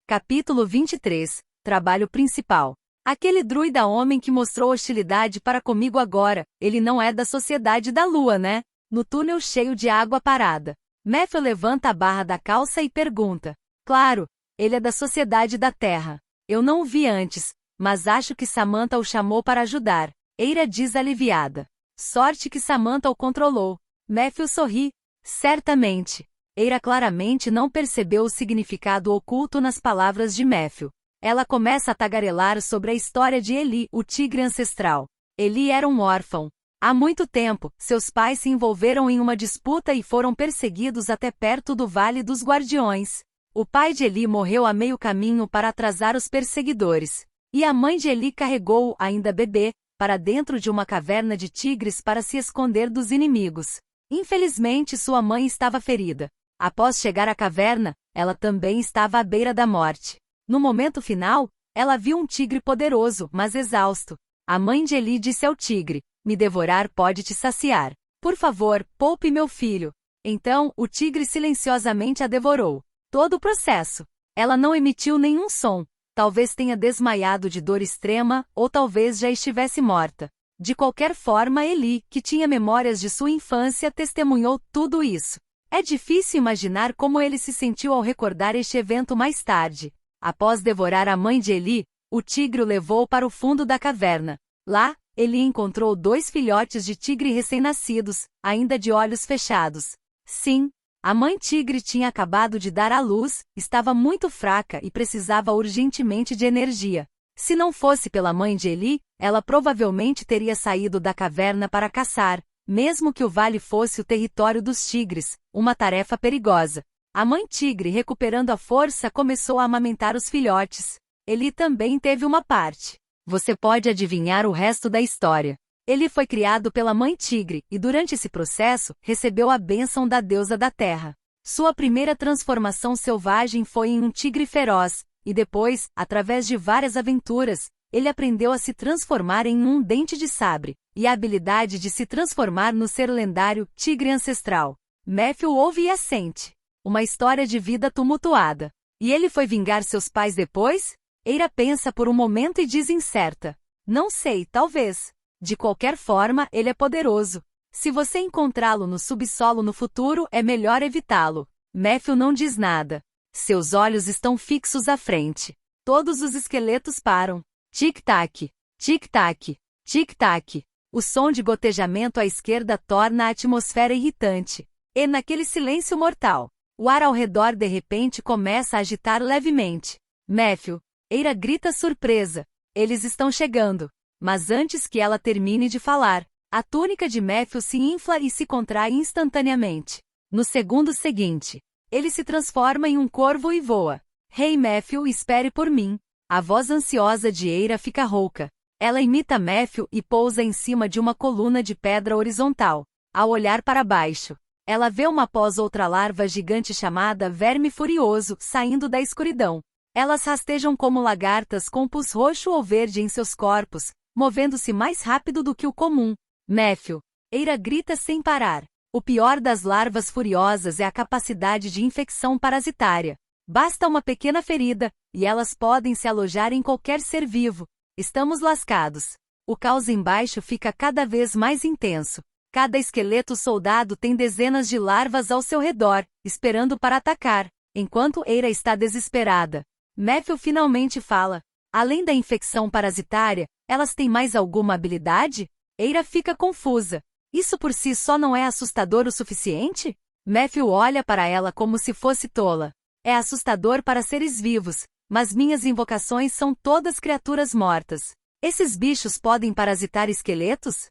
Capítulo 23. Trabalho principal. Aquele druida homem que mostrou hostilidade para comigo agora, ele não é da Sociedade da Lua, né? No túnel cheio de água parada. Matthew levanta a barra da calça e pergunta. Claro, ele é da Sociedade da Terra. Eu não o vi antes, mas acho que Samantha o chamou para ajudar. Eira diz aliviada. Sorte que Samantha o controlou. Matthew sorri. Certamente. Eira claramente não percebeu o significado oculto nas palavras de Matthew. Ela começa a tagarelar sobre a história de Eli, o tigre ancestral. Eli era um órfão. Há muito tempo, seus pais se envolveram em uma disputa e foram perseguidos até perto do Vale dos Guardiões. O pai de Eli morreu a meio caminho para atrasar os perseguidores. E a mãe de Eli carregou-o, ainda bebê, para dentro de uma caverna de tigres para se esconder dos inimigos. Infelizmente sua mãe estava ferida. Após chegar à caverna, ela também estava à beira da morte. No momento final, ela viu um tigre poderoso, mas exausto. A mãe de Eli disse ao tigre, me devorar pode te saciar. Por favor, poupe meu filho. Então, o tigre silenciosamente a devorou. Todo o processo. Ela não emitiu nenhum som. Talvez tenha desmaiado de dor extrema, ou talvez já estivesse morta. De qualquer forma, Eli, que tinha memórias de sua infância, testemunhou tudo isso. É difícil imaginar como ele se sentiu ao recordar este evento mais tarde. Após devorar a mãe de Eli, o tigre o levou para o fundo da caverna. Lá, Eli encontrou 2 filhotes de tigre recém-nascidos, ainda de olhos fechados. Sim, a mãe tigre tinha acabado de dar à luz, estava muito fraca e precisava urgentemente de energia. Se não fosse pela mãe de Eli, ela provavelmente teria saído da caverna para caçar, mesmo que o vale fosse o território dos tigres, uma tarefa perigosa. A mãe tigre, recuperando a força, começou a amamentar os filhotes. Eli também teve uma parte. Você pode adivinhar o resto da história. Ele foi criado pela mãe tigre, e durante esse processo, recebeu a bênção da deusa da terra. Sua primeira transformação selvagem foi em um tigre feroz, e depois, através de várias aventuras, ele aprendeu a se transformar em um dente de sabre, e a habilidade de se transformar no ser lendário tigre ancestral. Matthew ouve e assente. Uma história de vida tumultuada. E ele foi vingar seus pais depois? Eira pensa por um momento e diz incerta. Não sei, talvez. De qualquer forma, ele é poderoso. Se você encontrá-lo no subsolo no futuro, é melhor evitá-lo. Matthew não diz nada. Seus olhos estão fixos à frente. Todos os esqueletos param. Tic-tac, tic-tac, tic-tac. O som de gotejamento à esquerda torna a atmosfera irritante. E naquele silêncio mortal, o ar ao redor de repente começa a agitar levemente. Matthew. Eira grita surpresa. Eles estão chegando. Mas antes que ela termine de falar, a túnica de Matthew se infla e se contrai instantaneamente. No segundo seguinte, ele se transforma em um corvo e voa. Hey Matthew, espere por mim. A voz ansiosa de Eira fica rouca. Ela imita Matthew e pousa em cima de uma coluna de pedra horizontal. Ao olhar para baixo, ela vê uma outra larva gigante chamada Verme Furioso saindo da escuridão. Elas rastejam como lagartas com pus roxo ou verde em seus corpos, movendo-se mais rápido do que o comum. Matthew. Eira grita sem parar. O pior das larvas furiosas é a capacidade de infecção parasitária. Basta uma pequena ferida, e elas podem se alojar em qualquer ser vivo. Estamos lascados. O caos embaixo fica cada vez mais intenso. Cada esqueleto soldado tem dezenas de larvas ao seu redor, esperando para atacar, enquanto Eira está desesperada. Matthew finalmente fala. Além da infecção parasitária, elas têm mais alguma habilidade? Eira fica confusa. Isso por si só não é assustador o suficiente? Matthew olha para ela como se fosse tola. É assustador para seres vivos, mas minhas invocações são todas criaturas mortas. Esses bichos podem parasitar esqueletos?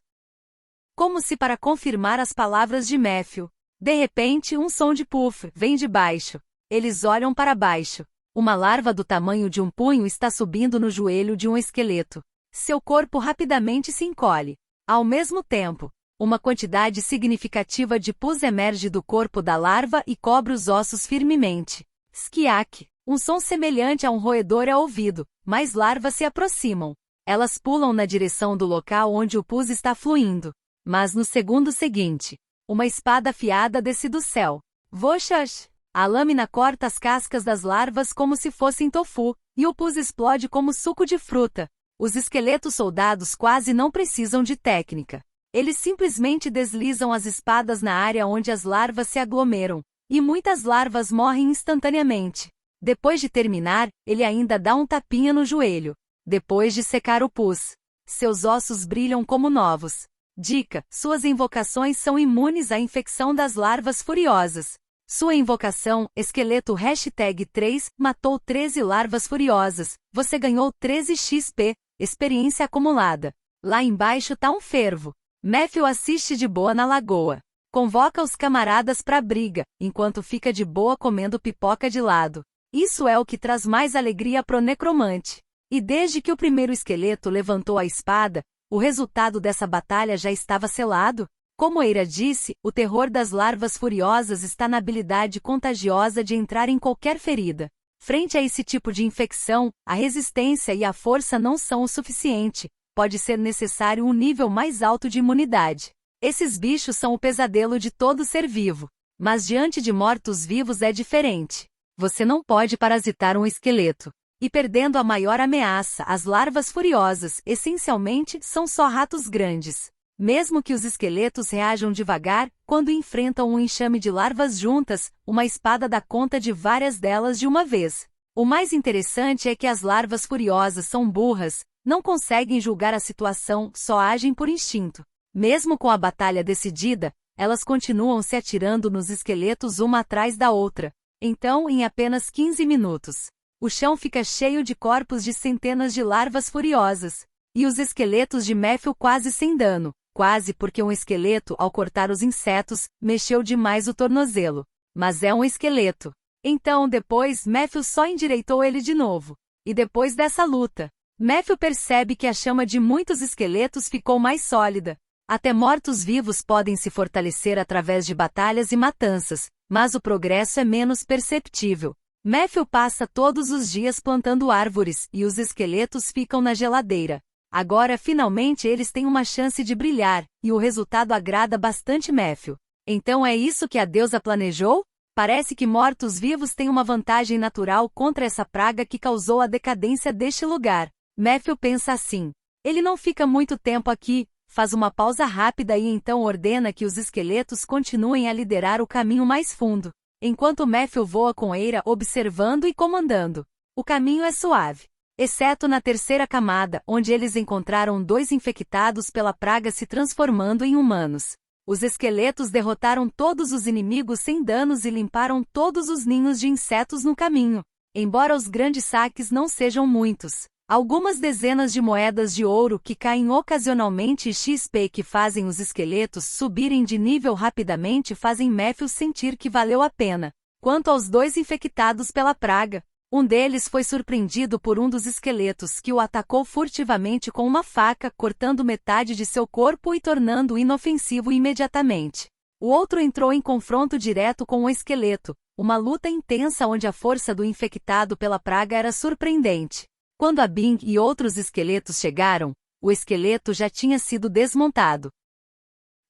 Como se para confirmar as palavras de Matthew. De repente, um som de puff vem de baixo. Eles olham para baixo. Uma larva do tamanho de um punho está subindo no joelho de um esqueleto. Seu corpo rapidamente se encolhe. Ao mesmo tempo, uma quantidade significativa de pus emerge do corpo da larva e cobre os ossos firmemente. Skiak. Um som semelhante a um roedor é ouvido, mas larvas se aproximam. Elas pulam na direção do local onde o pus está fluindo. Mas no segundo seguinte, uma espada afiada desce do céu. Voxas! A lâmina corta as cascas das larvas como se fossem tofu, e o pus explode como suco de fruta. Os esqueletos soldados quase não precisam de técnica. Eles simplesmente deslizam as espadas na área onde as larvas se aglomeram, e muitas larvas morrem instantaneamente. Depois de terminar, ele ainda dá um tapinha no joelho. Depois de secar o pus, seus ossos brilham como novos. Dica: suas invocações são imunes à infecção das larvas furiosas. Sua invocação, esqueleto #3, matou 13 larvas furiosas. Você ganhou 13 XP, experiência acumulada. Lá embaixo tá um fervo. Matthew assiste de boa na lagoa. Convoca os camaradas pra briga, enquanto fica de boa comendo pipoca de lado. Isso é o que traz mais alegria pro necromante. E desde que o primeiro esqueleto levantou a espada, o resultado dessa batalha já estava selado. Como Eira disse, o terror das larvas furiosas está na habilidade contagiosa de entrar em qualquer ferida. Frente a esse tipo de infecção, a resistência e a força não são o suficiente. Pode ser necessário um nível mais alto de imunidade. Esses bichos são o pesadelo de todo ser vivo. Mas diante de mortos-vivos é diferente. Você não pode parasitar um esqueleto. E perdendo a maior ameaça, as larvas furiosas, essencialmente, são só ratos grandes. Mesmo que os esqueletos reajam devagar, quando enfrentam um enxame de larvas juntas, uma espada dá conta de várias delas de uma vez. O mais interessante é que as larvas furiosas são burras, não conseguem julgar a situação, só agem por instinto. Mesmo com a batalha decidida, elas continuam se atirando nos esqueletos uma atrás da outra. Então, em apenas 15 minutos, o chão fica cheio de corpos de centenas de larvas furiosas. E os esqueletos de Matthew quase sem dano. Quase porque um esqueleto, ao cortar os insetos, mexeu demais o tornozelo. Mas é um esqueleto. Então depois Matthew só endireitou ele de novo. E depois dessa luta, Matthew percebe que a chama de muitos esqueletos ficou mais sólida. Até mortos-vivos podem se fortalecer através de batalhas e matanças, mas o progresso é menos perceptível. Matthew passa todos os dias plantando árvores, e os esqueletos ficam na geladeira. Agora finalmente eles têm uma chance de brilhar, e o resultado agrada bastante Matthew. Então é isso que a deusa planejou? Parece que mortos-vivos têm uma vantagem natural contra essa praga que causou a decadência deste lugar. Matthew pensa assim. Ele não fica muito tempo aqui, faz uma pausa rápida e então ordena que os esqueletos continuem a liderar o caminho mais fundo, enquanto Matthew voa com Eira observando e comandando. O caminho é suave. Exceto na terceira camada, onde eles encontraram 2 infectados pela praga se transformando em humanos. Os esqueletos derrotaram todos os inimigos sem danos e limparam todos os ninhos de insetos no caminho. Embora os grandes saques não sejam muitos, algumas dezenas de moedas de ouro que caem ocasionalmente e XP que fazem os esqueletos subirem de nível rapidamente fazem Matthew sentir que valeu a pena. Quanto aos 2 infectados pela praga, um deles foi surpreendido por um dos esqueletos que o atacou furtivamente com uma faca, cortando metade de seu corpo e tornando-o inofensivo imediatamente. O outro entrou em confronto direto com o esqueleto, uma luta intensa onde a força do infectado pela praga era surpreendente. Quando a Bing e outros esqueletos chegaram, o esqueleto já tinha sido desmontado.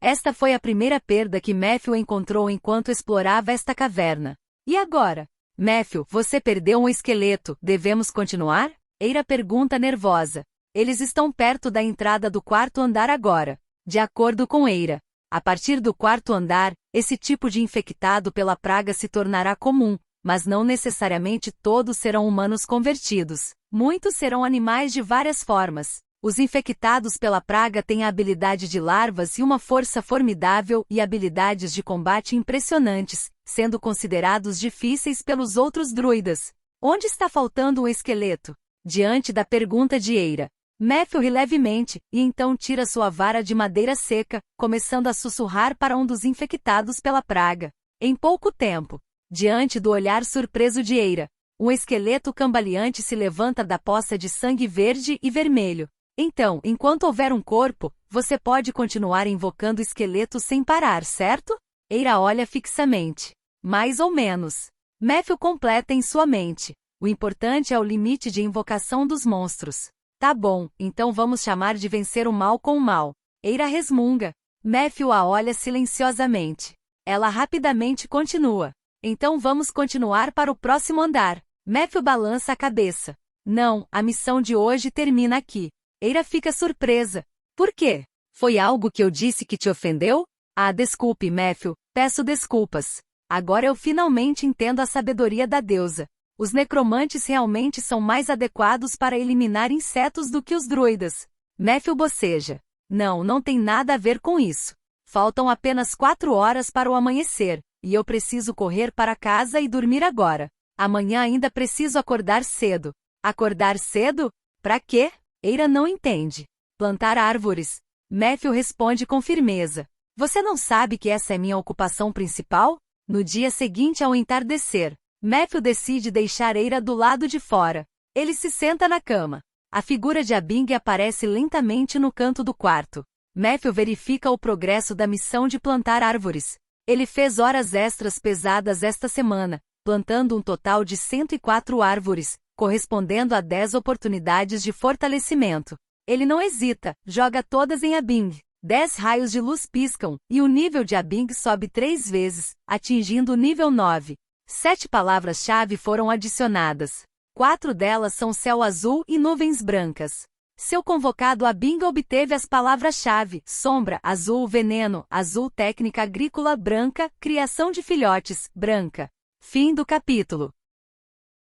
Esta foi a primeira perda que Matthew encontrou enquanto explorava esta caverna. E agora? Matthew, você perdeu um esqueleto, devemos continuar? Eira pergunta nervosa. Eles estão perto da entrada do 4º andar agora. De acordo com Eira, a partir do 4º andar, esse tipo de infectado pela praga se tornará comum, mas não necessariamente todos serão humanos convertidos. Muitos serão animais de várias formas. Os infectados pela praga têm a habilidade de larvas e uma força formidável e habilidades de combate impressionantes, sendo considerados difíceis pelos outros druidas. Onde está faltando um esqueleto? Diante da pergunta de Eira, Matthew ri levemente, e então tira sua vara de madeira seca, começando a sussurrar para um dos infectados pela praga. Em pouco tempo, diante do olhar surpreso de Eira, um esqueleto cambaleante se levanta da poça de sangue verde e vermelho. Então, enquanto houver um corpo, você pode continuar invocando esqueletos sem parar, certo? Eira olha fixamente. Mais ou menos. Matthew completa em sua mente. O importante é o limite de invocação dos monstros. Tá bom, então vamos chamar de vencer o mal com o mal. Eira resmunga. Matthew a olha silenciosamente. Ela rapidamente continua. Então vamos continuar para o próximo andar. Matthew balança a cabeça. Não, a missão de hoje termina aqui. Eira fica surpresa. Por quê? Foi algo que eu disse que te ofendeu? Ah, desculpe, Matthew, peço desculpas. Agora eu finalmente entendo a sabedoria da deusa. Os necromantes realmente são mais adequados para eliminar insetos do que os druidas. Matthew boceja. Não, não tem nada a ver com isso. Faltam apenas 4 horas para o amanhecer, e eu preciso correr para casa e dormir agora. Amanhã ainda preciso acordar cedo. Acordar cedo? Pra quê? Eira não entende. Plantar árvores. Matthew responde com firmeza. Você não sabe que essa é minha ocupação principal? No dia seguinte ao entardecer, Matthew decide deixar Eira do lado de fora. Ele se senta na cama. A figura de Abing aparece lentamente no canto do quarto. Matthew verifica o progresso da missão de plantar árvores. Ele fez horas extras pesadas esta semana, plantando um total de 104 árvores, correspondendo a 10 oportunidades de fortalecimento. Ele não hesita, joga todas em Abing. 10 raios de luz piscam, e o nível de Abing sobe 3 vezes, atingindo o nível 9. 7 palavras-chave foram adicionadas. 4 delas são céu azul e nuvens brancas. Seu convocado Abing obteve as palavras-chave: sombra, azul, veneno, azul, técnica agrícola branca, criação de filhotes, branca. Fim do capítulo.